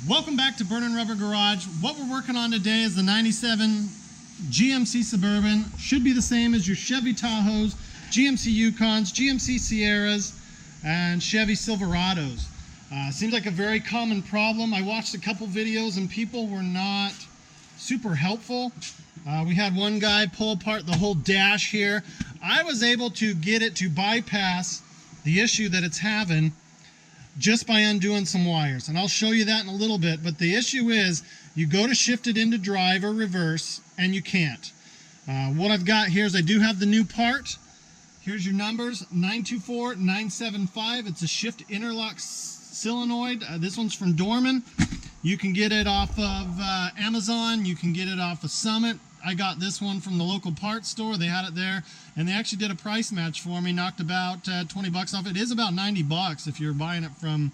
Welcome back to Burnin' Rubber Garage. What we're working on today is the 97 GMC Suburban. Should be the same as your Chevy Tahoes, GMC Yukons, GMC Sierras, and Chevy Silverados. Seems like a very common problem. I watched a couple videos and people were not super helpful. We had one guy pull apart the whole dash here. I was able to get it to bypass the issue that it's having just by undoing some wires, and I'll show you that in a little bit. But the issue is you go to shift it into drive or reverse and you can't. What I've got here is I do have the new part. Here's your numbers, 924975. It's a shift interlock solenoid. This one's from Dorman. You can get it off of Amazon. You can get it off of Summit. I got this one from the local parts store. They had it there, and they actually did a price match for me, knocked about 20 bucks off. It is about 90 bucks if you're buying it from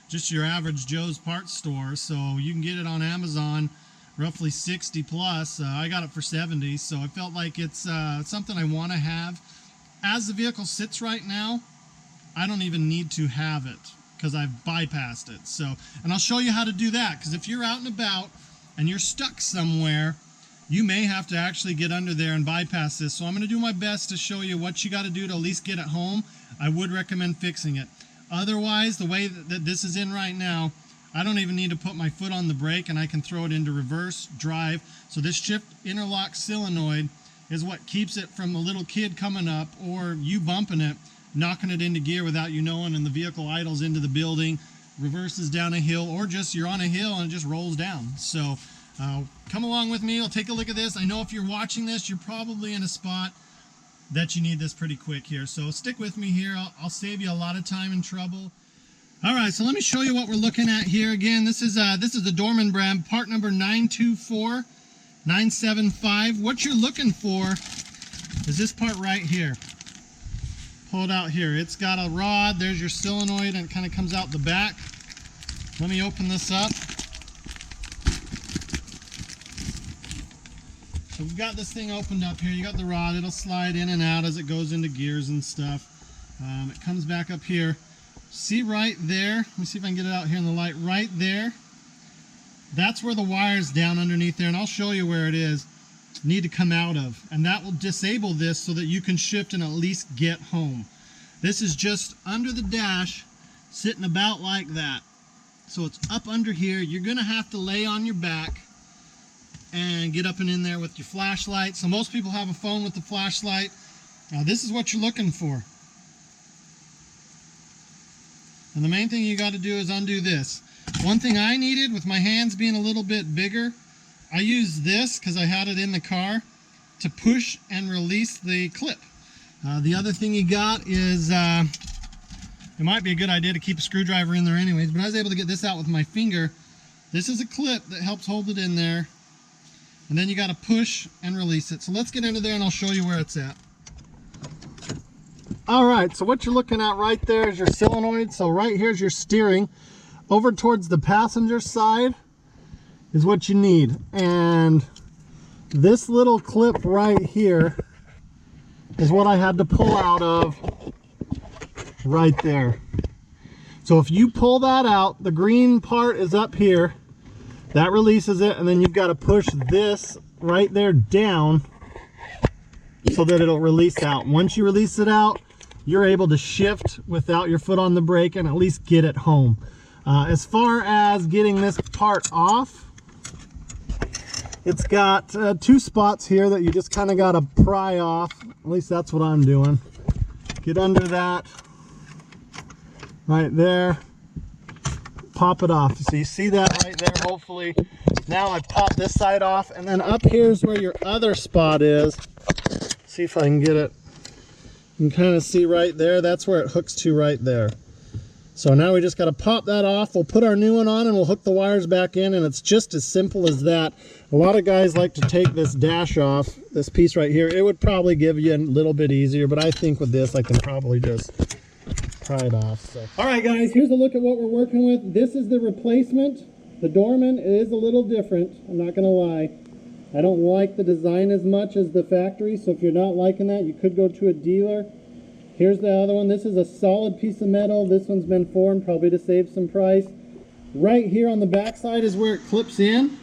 just your average Joe's parts store. So you can get it on Amazon, roughly 60 plus. I got it for 70, so I felt like it's something I want to have. As the vehicle sits right now, I don't even need to have it because I've bypassed it. So, and I'll show you how to do that, because if you're out and about and you're stuck somewhere, you may have to actually get under there and bypass this. So I'm going to do my best to show you what you got to do to at least get it home. I would recommend fixing it. Otherwise, the way that this is in right now, I don't even need to put my foot on the brake, and I can throw it into reverse drive. So this shift interlock solenoid is what keeps it from the little kid coming up or you bumping it, knocking it into gear without you knowing, and the vehicle idles into the building, reverses down a hill, or just you're on a hill and it just rolls down. So come along with me. I'll take a look at this. I know if you're watching this, you're probably in a spot that you need this pretty quick here. So stick with me here. I'll save you a lot of time and trouble. All right, so let me show you what we're looking at here. Again, this is the Dorman brand, part number 924975. What you're looking for is this part right here. Pull it out here. It's got a rod. There's your solenoid, and it kind of comes out the back. Let me open this up. So we've got this thing opened up here. You got the rod. It'll slide in and out as it goes into gears and stuff. It comes back up here. See right there? Let me see if I can get it out here in the light. Right there. That's where the wire's down underneath there, and I'll show you where it is. Need to come out of, and that will disable this so that you can shift and at least get home. This is just under the dash, sitting about like that. So it's up under here. You're going to have to lay on your back and get up and in there with your flashlight. So most people have a phone with the flashlight. Now this is what you're looking for. And the main thing you got to do is undo this. One thing I needed, with my hands being a little bit bigger, I used this because I had it in the car to push and release the clip. The other thing you got is, it might be a good idea to keep a screwdriver in there anyways, but I was able to get this out with my finger. This is a clip that helps hold it in there. And then you got to push and release it. So let's get into there and I'll show you where it's at. All right, so what you're looking at right there is your solenoid. So right here's your steering. Over towards the passenger side is what you need. And this little clip right here is what I had to pull out of right there. So if you pull that out, the green part is up here. That releases it, and then you've got to push this right there down so that it'll release out. Once you release it out, you're able to shift without your foot on the brake and at least get it home. As far as getting this part off, it's got two spots here that you just kind of got to pry off. At least that's what I'm doing. Get under that right there. Pop it off. So you see that right there, hopefully. Now I pop this side off, and then up here's where your other spot is. See if I can get it. You can kind of see right there, that's where it hooks to right there. So now we just got to pop that off. We'll put our new one on and we'll hook the wires back in, and it's just as simple as that. A lot of guys like to take this dash off, this piece right here. It would probably give you a little bit easier, but I think with this I can probably just pry it off. So. All right guys, here's a look at what we're working with. This is the replacement. The Dorman is a little different, I'm not going to lie. I don't like the design as much as the factory, so if you're not liking that, you could go to a dealer. Here's the other one. This is a solid piece of metal. This one's been formed probably to save some price. Right here on the back side is where it clips in.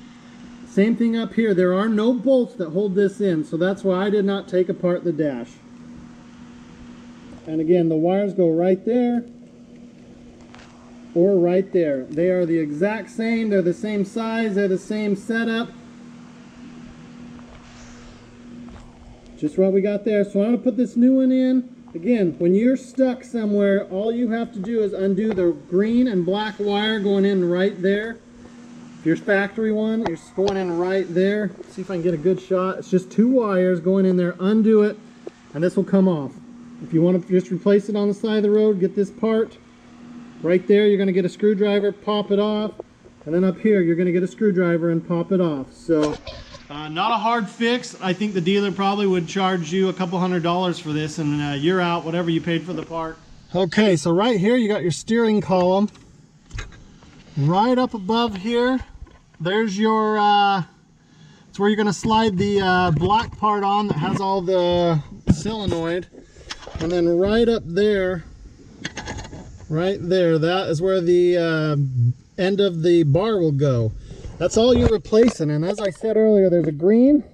Same thing up here. There are no bolts that hold this in, so that's why I did not take apart the dash. And again, the wires go right there or right there. They are the exact same. They're the same size. They're the same setup. Just what we got there. So I'm going to put this new one in. Again, when you're stuck somewhere, all you have to do is undo the green and black wire going in right there. If your factory one, it's going in right there. Let's see if I can get a good shot. It's just 2 wires going in there. Undo it, and this will come off. If you want to just replace it on the side of the road, get this part. Right there, you're going to get a screwdriver, pop it off. And then up here, you're going to get a screwdriver and pop it off. So, not a hard fix. I think the dealer probably would charge you a couple $100s for this, and you're out whatever you paid for the part. Okay, so right here you got your steering column. Right up above here, there's your, it's where you're going to slide the black part on that has all the solenoid. And then right up there, that is where the end of the bar will go. That's all you're replacing. And as I said earlier, there's a green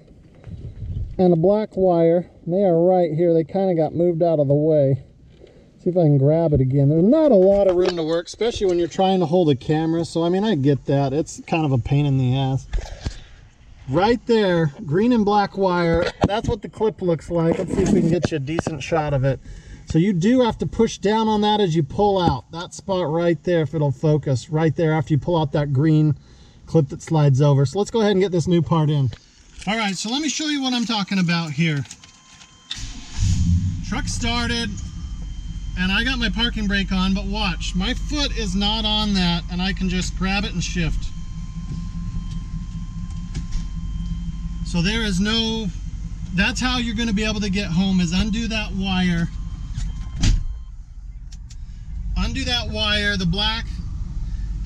and a black wire. They are right here. They kind of got moved out of the way. See if I can grab it again. There's not a lot of room to work, especially when you're trying to hold a camera. So, I mean, I get that. It's kind of a pain in the ass. Right there, green and black wire. That's what the clip looks like. Let's see if we can get you a decent shot of it. So you do have to push down on that as you pull out. That spot right there, if it'll focus, right there after you pull out that green clip that slides over. So let's go ahead and get this new part in. All right, so let me show you what I'm talking about here. Truck started, and I got my parking brake on, but watch, my foot is not on that, and I can just grab it and shift. So there is no, that's how you're going to be able to get home, is undo that wire. Undo that wire, the black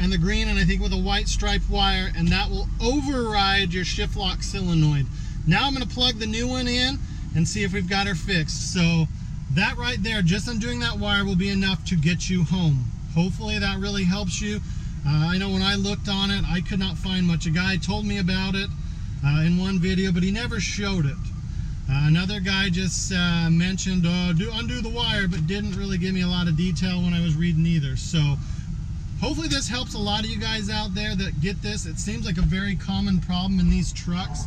and the green, and I think with a white striped wire, and that will override your shift lock solenoid. Now I'm going to plug the new one in and see if we've got her fixed. So that right there, just undoing that wire will be enough to get you home. Hopefully that really helps you. I know when I looked on it, I could not find much. A guy told me about it in one video, but he never showed it. Another guy just mentioned undo the wire, but didn't really give me a lot of detail when I was reading either. So hopefully this helps a lot of you guys out there that get this. It seems like a very common problem in these trucks,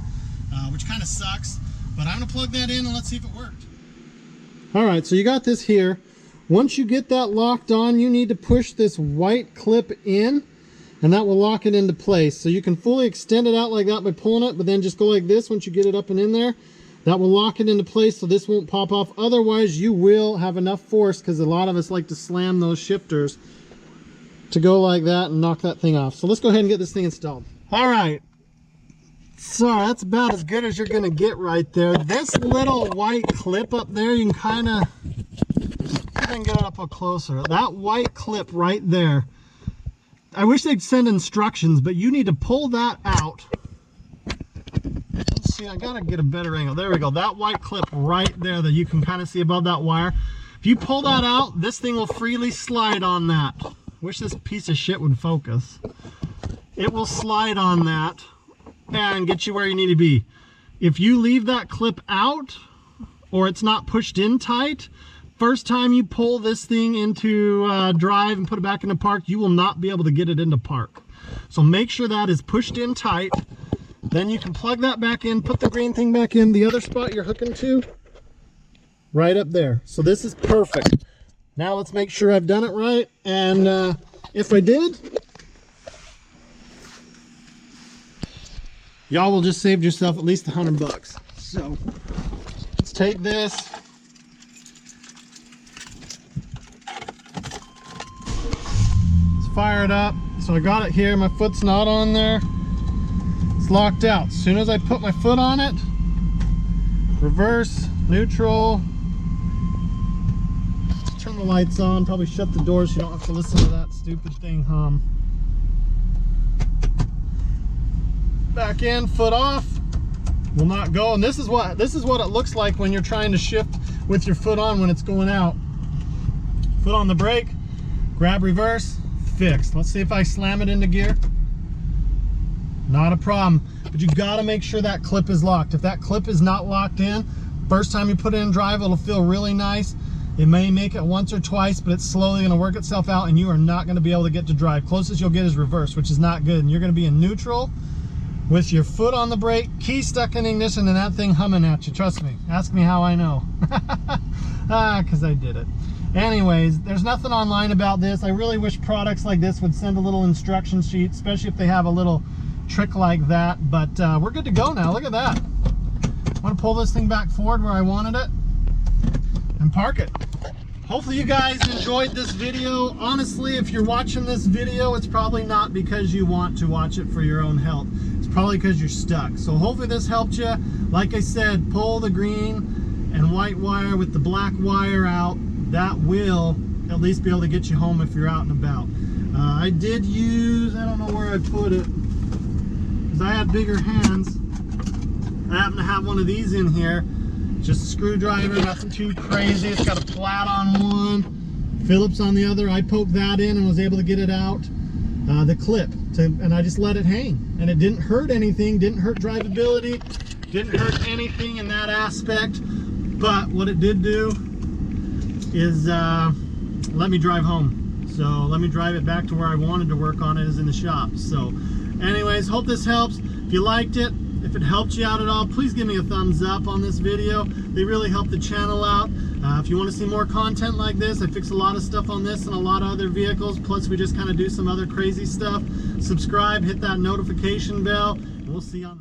which kind of sucks. But I'm going to plug that in and let's see if it worked. All right, so you got this here. Once you get that locked on, you need to push this white clip in, and that will lock it into place. So you can fully extend it out like that by pulling it, but then just go like this once you get it up and in there. That will lock it into place so this won't pop off. Otherwise, you will have enough force, because a lot of us like to slam those shifters, to go like that and knock that thing off. So let's go ahead and get this thing installed. All right. So that's about as good as you're going to get right there. This little white clip up there, you can kind of, I can get it up closer. That white clip right there, I wish they'd send instructions, but you need to pull that out. Let's see, I gotta get a better angle. There we go. That white clip right there that you can kind of see above that wire. If you pull that out, this thing will freely slide on that. Wish this piece of shit would focus. It will slide on that and get you where you need to be. If you leave that clip out, or it's not pushed in tight, first time you pull this thing into drive and put it back into park, you will not be able to get it into park. So make sure that is pushed in tight. Then you can plug that back in, put the green thing back in the other spot you're hooking to, right up there. So this is perfect. Now let's make sure I've done it right, and if I did, y'all will just save yourself at least $100. So let's take this. Let's fire it up. So I got it here, my foot's not on there. It's locked out. As soon as I put my foot on it, reverse, neutral, turn the lights on, probably shut the doors so you don't have to listen to that stupid thing hum. Back in, foot off, will not go. And this is what it looks like when you're trying to shift with your foot on when it's going out. Foot on the brake, grab reverse, fixed. Let's see if I slam it into gear. Not a problem, but you gotta make sure that clip is locked. If that clip is not locked in, first time you put it in drive, it'll feel really nice. It may make it once or twice, but it's slowly gonna work itself out and you are not gonna be able to get to drive. Closest you'll get is reverse, which is not good. And you're gonna be in neutral with your foot on the brake, key stuck in ignition, and that thing humming at you. Trust me, ask me how I know. Because I did it. Anyways, there's nothing online about this. I really wish products like this would send a little instruction sheet, especially if they have a little trick like that. But we're good to go now. Look at that. I'm gonna pull this thing back forward where I wanted it and park it. Hopefully you guys enjoyed this video. Honestly, if you're watching this video, it's probably not because you want to watch it for your own health. It's probably because you're stuck. So hopefully this helped you. Like I said, pull the green and white wire with the black wire out. That will at least be able to get you home if you're out and about. I did use, I don't know where I put it, because I had bigger hands. I happen to have one of these in here. Just a screwdriver, nothing too crazy. It's got a flat on one, Phillips on the other. I poked that in and was able to get it out. The clip, and I just let it hang. And it didn't hurt anything, didn't hurt drivability, didn't hurt anything in that aspect. But what it did do is let me drive home. So let me drive it back to where I wanted to work on it, is in the shop. So anyways, hope this helps. If you liked it, if it helped you out at all, please give me a thumbs up on this video. They really help the channel out. If you want to see more content like this, I fix a lot of stuff on this and a lot of other vehicles. Plus we just kind of do some other crazy stuff. Subscribe, hit that notification bell, and we'll see you on